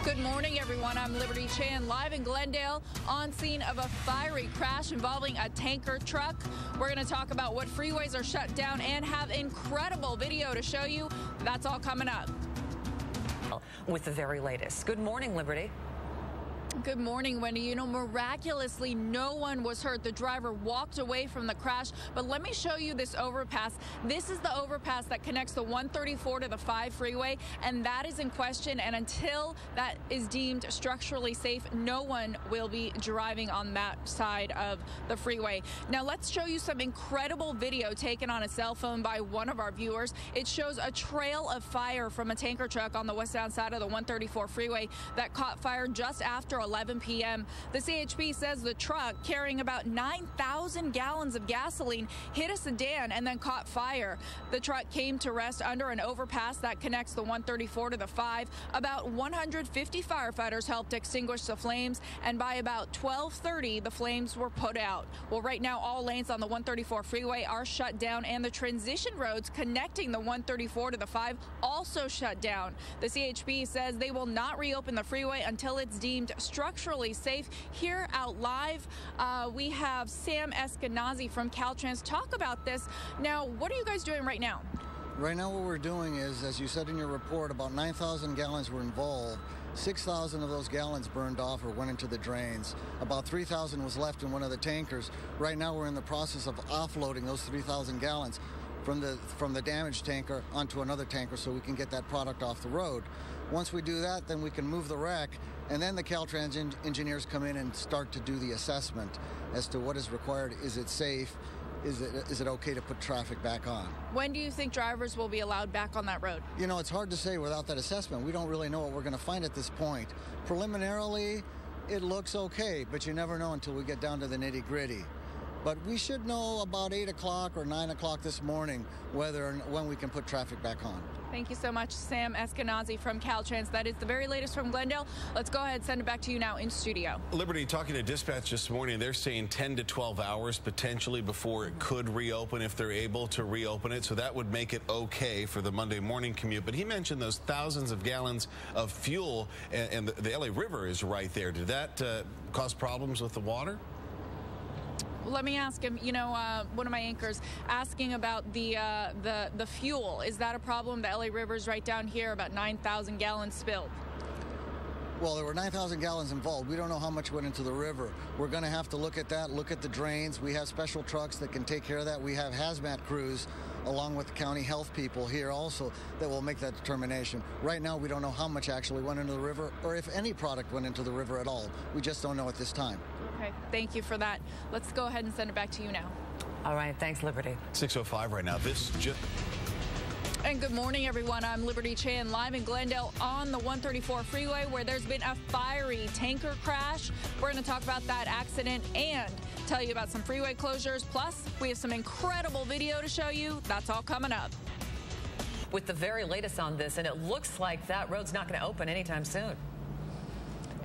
Good morning, everyone. I'm Liberty Chan, live in Glendale, on scene of a fiery crash involving a tanker truck. We're going to talk about what freeways are shut down and have incredible video to show you. That's all coming up. With the very latest. Good morning, Liberty. Good morning, Wendy. You know, miraculously, no one was hurt. The driver walked away from the crash. But let me show you this overpass. This is the overpass that connects the 134 to the 5 freeway, and that is in question. And until that is deemed structurally safe, no one will be driving on that side of the freeway. Now, let's show you some incredible video taken on a cell phone by one of our viewers. It shows a trail of fire from a tanker truck on the westbound side of the 134 freeway that caught fire just after 11 p.m. The CHP says the truck, carrying about 9,000 gallons of gasoline, hit a sedan and then caught fire. The truck came to rest under an overpass that connects the 134 to the 5. About 150 firefighters helped extinguish the flames, and by about 12:30, the flames were put out. Well, right now, all lanes on the 134 freeway are shut down, and the transition roads connecting the 134 to the 5 also shut down. The CHP says they will not reopen the freeway until it's deemed structurally safe. Here out live, we have Sam Eskenazi from Caltrans. Talk about this. Now, what are you guys doing right now? Right now what we're doing is, as you said in your report, about 9,000 gallons were involved. 6,000 of those gallons burned off or went into the drains. About 3,000 was left in one of the tankers. Right now we're in the process of offloading those 3,000 gallons from the damaged tanker onto another tanker so we can get that product off the road. Once we do that, then we can move the wreck, and then the Caltrans engineers come in and start to do the assessment as to what is required. Is it safe? Is it okay to put traffic back on? When do you think drivers will be allowed back on that road? You know, it's hard to say without that assessment. We don't really know what we're going to find at this point. Preliminarily, it looks okay, but you never know until we get down to the nitty-gritty. But we should know about 8 o'clock or 9 o'clock this morning whether and when we can put traffic back on. Thank you so much, Sam Eskenazi from Caltrans. That is the very latest from Glendale. Let's go ahead and send it back to you now in studio. Liberty, talking to dispatch this morning, they're saying 10 to 12 hours potentially before it could reopen if they're able to reopen it. So that would make it okay for the Monday morning commute. But he mentioned those thousands of gallons of fuel, and the LA River is right there. Did that cause problems with the water? Let me ask him, you know, one of my anchors asking about the fuel. Is that a problem? The LA River's right down here, about 9,000 gallons spilled. Well, there were 9,000 gallons involved. We don't know how much went into the river. We're going to have to look at that, look at the drains. We have special trucks that can take care of that. We have hazmat crews along with the county health people here also that will make that determination. Right now, we don't know how much actually went into the river or if any product went into the river at all. We just don't know at this time. Okay, thank you for that. Let's go ahead and send it back to you now. All right, thanks, Liberty. 6:05 right now. And good morning, everyone. I'm Liberty Chan, live in Glendale on the 134 freeway where there's been a fiery tanker crash. We're going to talk about that accident and tell you about some freeway closures. Plus, we have some incredible video to show you. That's all coming up. With the very latest on this, and it looks like that road's not going to open anytime soon.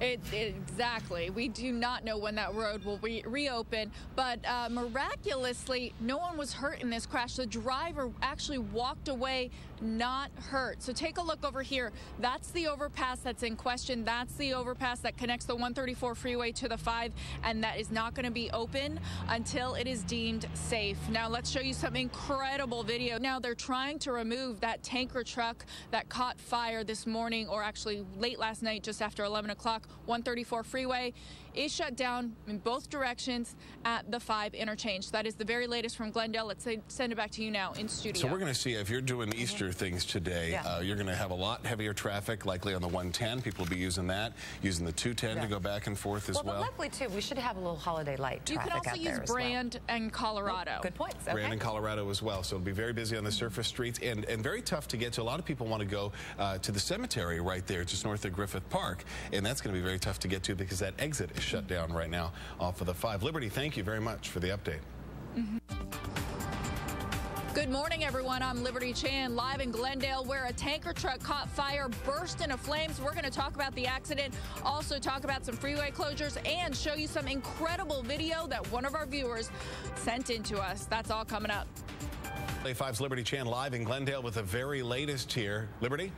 Exactly. We do not know when that road will reopen, but miraculously, no one was hurt in this crash. The driver actually walked away not hurt. So take a look over here. That's the overpass that's in question. That's the overpass that connects the 134 freeway to the 5, and that is not going to be open until it is deemed safe. Now, let's show you some incredible video. Now, they're trying to remove that tanker truck that caught fire this morning, or actually late last night, just after 11 o'clock. 134 freeway is shut down in both directions at the 5 interchange. That is the very latest from Glendale. Let's send it back to you now in studio. So we're going to see, if you're doing Easter things today, you're going to have a lot heavier traffic, likely on the 110. People will be using that, using the 210 to go back and forth as well. Well, but luckily, too, we should have a little holiday light traffic out there. You can also use Brand and Colorado. Oh, good points. Okay. Brand and Colorado as well. So it'll be very busy on the surface streets and very tough to get to. A lot of people want to go to the cemetery right there, just north of Griffith Park, and that's going to be very tough to get to because that exit is shut down right now off of the 5. Liberty, thank you very much for the update. Good morning, everyone. I'm Liberty Chan, live in Glendale, where a tanker truck caught fire, burst into flames. We're going to talk about the accident, also talk about some freeway closures, and show you some incredible video that one of our viewers sent in to us. That's all coming up. KTLA 5's Liberty Chan live in Glendale with the very latest here. Liberty?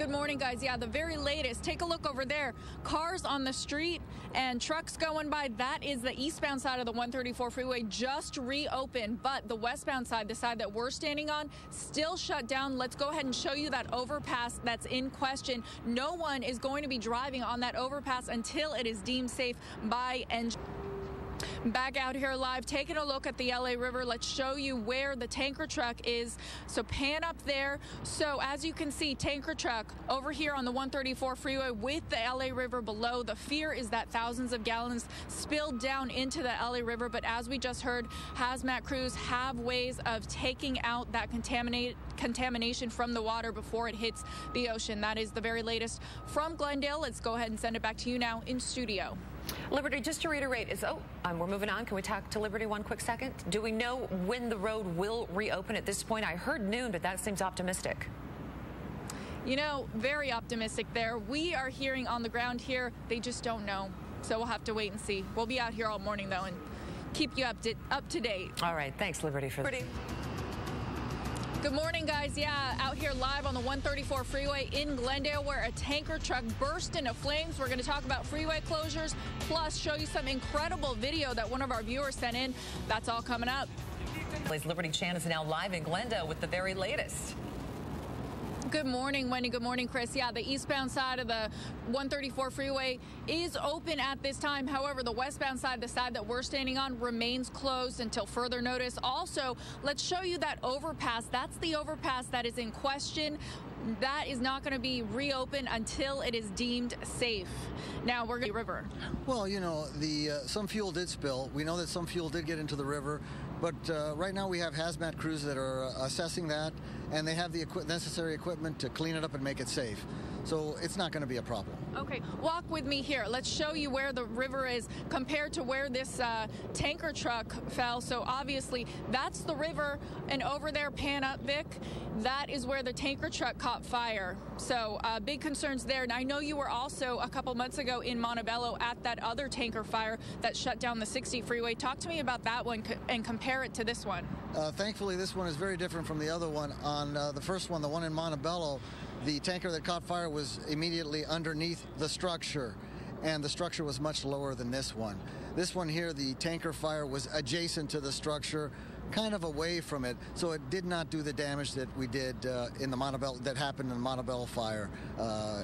Good morning, guys. Yeah, the very latest. Take a look over there. Cars on the street and trucks going by. That is the eastbound side of the 134 freeway just reopened, but the westbound side, the side that we're standing on, still shut down. Let's go ahead and show you that overpass that's in question. No one is going to be driving on that overpass until it is deemed safe by engineers. Back out here live, taking a look at the LA River. Let's show you where the tanker truck is. So pan up there. So as you can see, tanker truck over here on the 134 freeway with the LA River below. The fear is that thousands of gallons spilled down into the LA River. But as we just heard, hazmat crews have ways of taking out that contamination from the water before it hits the ocean. That is the very latest from Glendale. Let's go ahead and send it back to you now in studio. Liberty, just to reiterate, we're moving on. Can we talk to Liberty one quick second? Do we know when the road will reopen at this point? I heard noon, but that seems optimistic. You know, very optimistic there. We are hearing on the ground here, they just don't know. So we'll have to wait and see. We'll be out here all morning, though, and keep you up to date. All right. Thanks, Liberty, for that. Good morning, guys. Yeah, out here live on the 134 freeway in Glendale where a tanker truck burst into flames. We're going to talk about freeway closures, plus show you some incredible video that one of our viewers sent in. That's all coming up. Liberty Chan is now live in Glendale with the very latest. Good morning, Wendy. Good morning, Chris. Yeah, the eastbound side of the 134 freeway is open at this time. However, the westbound side, the side that we're standing on, remains closed until further notice. Also, let's show you that overpass. That's the overpass that is in question. That is not going to be reopened until it is deemed safe. Now we're going to river. Well, you know, some fuel did spill. We know that some fuel did get into the river. But right now we have hazmat crews that are assessing that, and they have the necessary equipment to clean it up and make it safe. So it's not going to be a problem. Okay, walk with me here. Let's show you where the river is compared to where this tanker truck fell. So obviously that's the river, and over there, pan up, Vic, that is where the tanker truck caught fire. So big concerns there. And I know you were also a couple months ago in Montebello at that other tanker fire that shut down the 60 freeway. Talk to me about that one and compare it to this one. Thankfully, this one is very different from the other one. On the first one, the one in Montebello, the tanker that caught fire was immediately underneath the structure, and the structure was much lower than this one. This one here, the tanker fire was adjacent to the structure, kind of away from it, so it did not do the damage that we did in the Montebello, that happened in the Montebello fire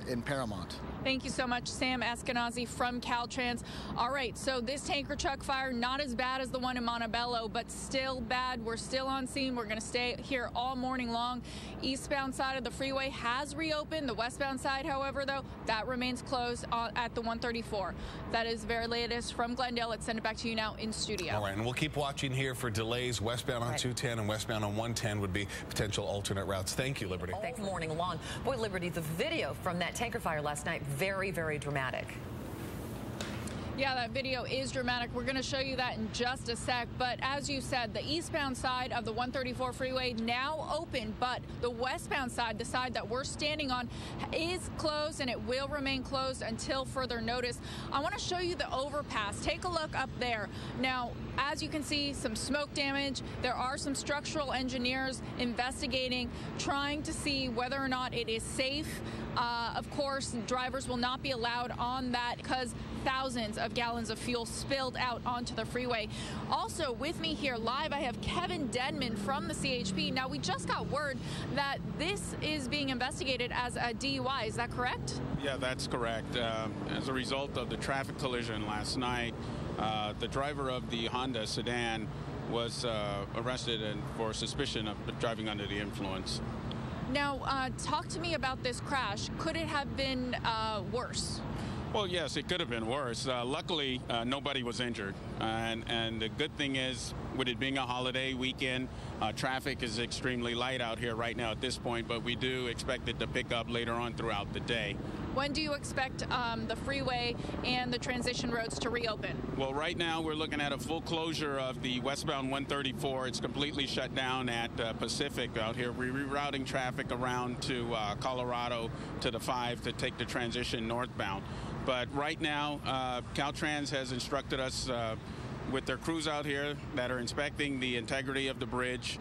in Paramount. Thank you so much, Sam Eskenazi from Caltrans. All right, so this tanker truck fire, not as bad as the one in Montebello, but still bad. We're still on scene. We're going to stay here all morning long. Eastbound side of the freeway has reopened. The westbound side, however, though, that remains closed at the 134. That is the very latest from Glendale. Let's send it back to you now in studio. All right, and we'll keep watching here for delays. Westbound on 210 and westbound on 110 would be potential alternate routes. Thank you, Liberty. Thanks. Morning long. Boy, Liberty, the video from that tanker fire last night, very, very dramatic. Yeah, that video is dramatic. We're going to show you that in just a sec. But as you said, the eastbound side of the 134 freeway now open, but the westbound side, the side that we're standing on, is closed, and it will remain closed until further notice. I want to show you the overpass. Take a look up there. Now, as you can see, some smoke damage. There are some structural engineers investigating, trying to see whether or not it is safe. Of course, drivers will not be allowed on that because thousands of gallons of fuel spilled out onto the freeway. Also with me here live, I have Kevin Denman from the CHP. Now, we just got word that this is being investigated as a DUI. Is that correct? Yeah, that's correct. As a result of the traffic collision last night, the driver of the Honda sedan was arrested for suspicion of driving under the influence. Now, talk to me about this crash. Could it have been worse? Well, yes, it could have been worse. Luckily, nobody was injured. And the good thing is, with it being a holiday weekend, traffic is extremely light out here right now at this point, but we do expect it to pick up later on throughout the day. When do you expect the freeway and the transition roads to reopen? Well, right now we're looking at a full closure of the westbound 134. It's completely shut down at Pacific out here. We're rerouting traffic around to Colorado to the 5 to take the transition northbound. But right now, Caltrans has instructed us with their crews out here that are inspecting the integrity of the bridge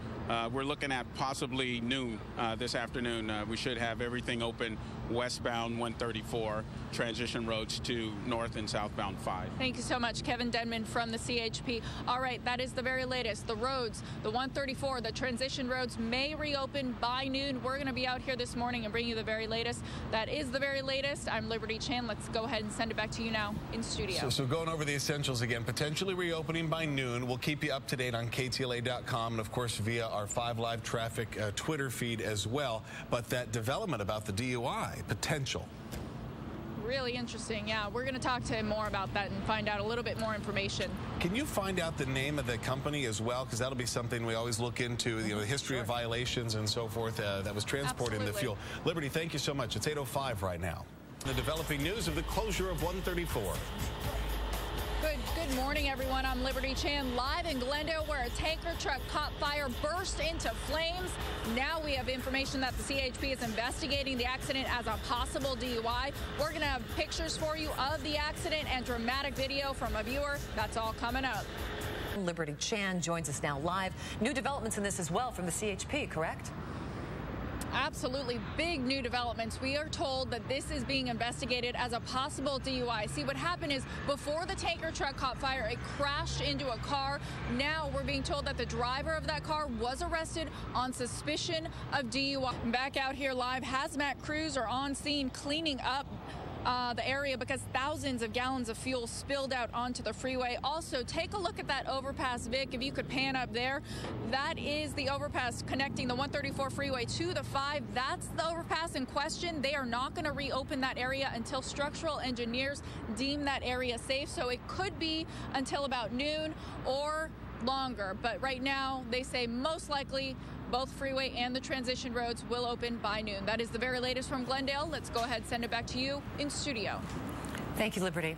we're looking at possibly noon this afternoon. We should have everything open westbound 134, transition roads to north and southbound 5. Thank you so much, Kevin Denman from the CHP. All right, that is the very latest. The roads, the 134, the transition roads may reopen by noon. We're going to be out here this morning and bring you the very latest. That is the very latest. I'm Liberty Chan. Let's go ahead and send it back to you now in studio. So going over the essentials again, potentially reopening by noon. We'll keep you up to date on KTLA.com and, of course, via our 5 Live Traffic Twitter feed as well. But that development about the DUI potential. Really interesting. Yeah, we're going to talk to him more about that and find out a little bit more information. Can you find out the name of the company as well? Because that'll be something we always look into, you know, the history of violations and so forth that was transporting the fuel. Liberty, thank you so much. It's 8:05 right now. The developing news of the closure of 134. Good morning, everyone. I'm Liberty Chan, live in Glendale, where a tanker truck caught fire, burst into flames. Now we have information that the CHP is investigating the accident as a possible DUI. We're going to have pictures for you of the accident and dramatic video from a viewer. That's all coming up. Liberty Chan joins us now live. New developments in this as well from the CHP, correct? Absolutely. Big new developments. We are told that this is being investigated as a possible DUI. See, what happened is before the tanker truck caught fire, it crashed into a car. Now we're being told that the driver of that car was arrested on suspicion of DUI. Back out here live, hazmat crews are on scene cleaning up the area because thousands of gallons of fuel spilled out onto the freeway. Also, take a look at that overpass, Vic. If you could pan up there, that is the overpass connecting the 134 freeway to the 5. That's the overpass in question. They are not going to reopen that area until structural engineers deem that area safe. So it could be until about noon or longer. But right now, they say most likely both freeway and the transition roads will open by noon. That is the very latest from Glendale. Let's go ahead and send it back to you in studio. Thank you, Liberty.